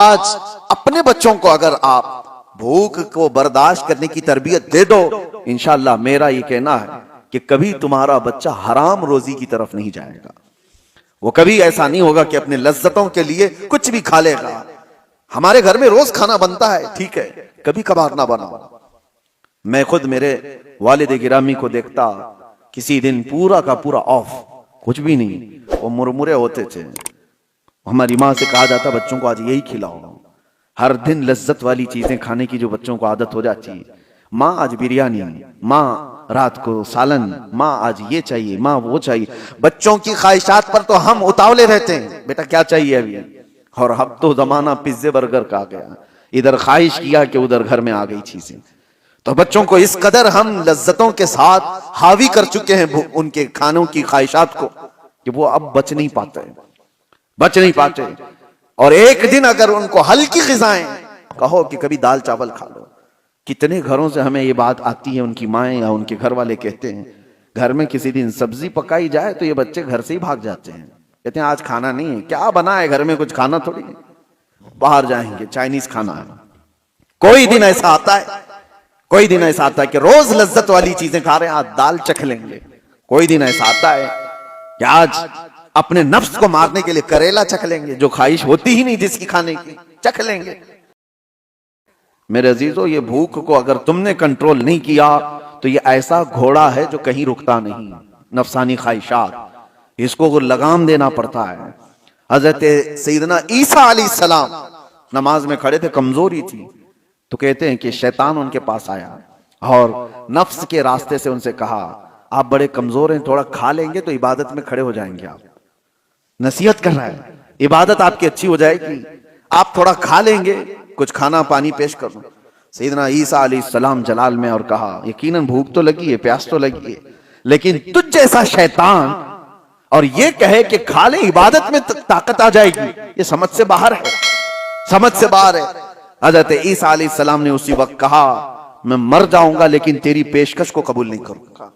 آج اپنے بچوں کو اگر آپ بھوک کو برداشت کرنے کی تربیت دے دو، انشاءاللہ میرا یہ کہنا ہے کہ کبھی تمہارا بچہ حرام روزی کی طرف نہیں جائے گا. وہ کبھی ایسا نہیں ہوگا کہ اپنے لذتوں کے لیے کچھ بھی کھا لے گا. ہمارے گھر میں روز کھانا بنتا ہے، ٹھیک ہے، کبھی کبھار نہ بنا. میں خود میرے والد گرامی کو دیکھتا، کسی دن پورا کا پورا آف، کچھ بھی نہیں، وہ مرمرے ہوتے تھے. ہماری ماں سے کہا جاتا بچوں کو آج یہی کھلاؤ. ہر دن لذت والی چیزیں کھانے کی جو بچوں کو عادت ہو جاتی ہے، ماں آج بریانی، ماں رات کو سالن، ماں آج یہ چاہیے، ماں وہ چاہیے. بچوں کی خواہشات پر تو ہم اتاولے رہتے ہیں، بیٹا کیا چاہیے ابھی. اور اب تو زمانہ پیزے برگر کا آ گیا، ادھر خواہش کیا کہ ادھر گھر میں آ گئی چیزیں. تو بچوں کو اس قدر ہم لذتوں کے ساتھ حاوی کر چکے ہیں ان کے کھانوں کی خواہشات کو کہ وہ اب بچ نہیں پاتے. اور ایک دن اگر ان کو ہلکی غذائیں کہو کہ کبھی دال چاول کھا لو. کتنے گھروں سے ہمیں یہ بات آتی ہے، ان کی مائیں یا ان کے گھر والے کہتے ہیں گھر میں کسی دن سبزی پکائی جائے تو یہ بچے گھر سے ہی بھاگ جاتے ہیں، کہتے ہیں آج کھانا نہیں ہے. کیا بنا ہے گھر میں؟ کچھ کھانا تھوڑی ہے، باہر جائیں گے چائنیز کھانا ہے. کوئی دن ایسا آتا ہے کہ روز لذت والی چیزیں کھا رہے ہیں، آج دال چکھ لیں گے. کوئی دن ایسا آتا ہے کہ آج اپنے نفس کو مارنے کے لیے کریلا چکھ لیں گے، جو خواہش ہوتی ہی نہیں جس کی کھانے کی، چکھ لیں گے. میرے عزیزو، یہ بھوک کو اگر تم نے کنٹرول نہیں کیا تو یہ ایسا گھوڑا ہے جو کہیں رکتا نہیں. نفسانی خواہشات، اس کو لگام دینا پڑتا ہے. حضرت سیدنا عیسیٰ علیہ السلام نماز میں کھڑے تھے، کمزوری تھی، تو کہتے ہیں کہ شیطان ان کے پاس آیا اور نفس کے راستے سے ان سے کہا آپ بڑے کمزور ہیں، تھوڑا کھا لیں گے تو عبادت میں کھڑے ہو جائیں گے. آپ نصیحت کر رہا ہے، عبادت آپ کی اچھی ہو جائے گی، آپ تھوڑا کھا لیں گے، کچھ کھانا پانی پیش کر دو. سیدنا عیسیٰ علیہ السلام جلال میں اور کہا یقیناً بھوک تو لگی ہے، پیاس تو لگی ہے، لیکن تجھ جیسا شیطان اور یہ کہے کہ کھا لیں عبادت میں طاقت آ جائے گی، یہ سمجھ سے باہر ہے. حضرت عیسیٰ علیہ السلام نے اسی وقت کہا میں مر جاؤں گا لیکن تیری پیشکش کو قبول نہیں کروں گا،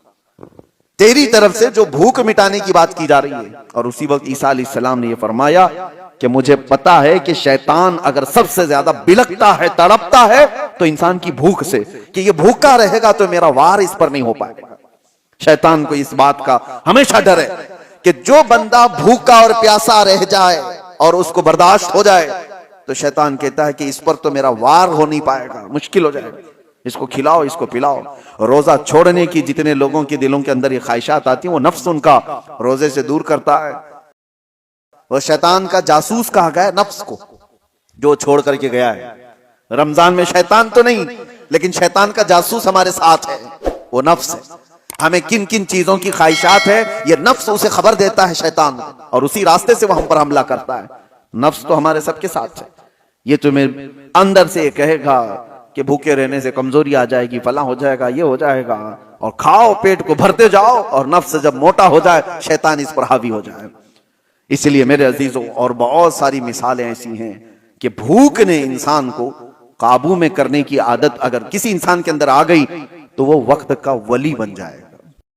تیری طرف سے جو بھوک مٹانے کی بات کی جا رہی ہے. اور اسی وقت عیسیٰ علیہ السلام نے یہ فرمایا کہ مجھے پتا ہے کہ شیطان اگر سب سے زیادہ بلکتا ہے، تڑپتا ہے تو انسان کی بھوک سے، کہ یہ بھوکا رہے گا تو میرا وار اس پر نہیں ہو پائے گا. شیطان کو اس بات کا ہمیشہ ڈر ہے کہ جو بندہ بھوکا اور پیاسا رہ جائے اور اس کو برداشت ہو جائے تو شیطان کہتا ہے کہ اس پر تو میرا وار ہو نہیں پائے گا، مشکل ہو جائے گا، اس کو کھلاؤ، اس کو پلاؤ. روزہ چھوڑنے کی جتنے لوگوں کے دلوں کے اندر یہ خواہشات آتی ہیں وہ نفس ان کا روزے سے دور کرتا ہے. وہ شیطان کا جاسوس کہا گیا ہے نفس کو، جو چھوڑ کر کے گیا ہے. رمضان میں شیطان تو نہیں لیکن شیطان کا جاسوس ہمارے ساتھ ہے، وہ نفس ہے. ہمیں کن کن چیزوں کی خواہشات ہے یہ نفس اسے خبر دیتا ہے شیطان، اور اسی راستے سے وہ ہم پر حملہ کرتا ہے. نفس تو ہمارے سب کے ساتھ ہے. یہ تمہیں اندر سے کہے گا کہ بھوکے رہنے سے کمزوری آ جائے گی، فلاں ہو جائے گا، یہ ہو جائے گا، اور کھاؤ، پیٹ کو بھرتے جاؤ، اور نفس جب موٹا ہو جائے شیطان اس پر حاوی ہو جائے. اس لیے میرے عزیزوں، اور بہت ساری مثالیں ایسی ہیں کہ بھوک نے انسان کو قابو میں کرنے کی عادت اگر کسی انسان کے اندر آ گئی تو وہ وقت کا ولی بن جائے گا.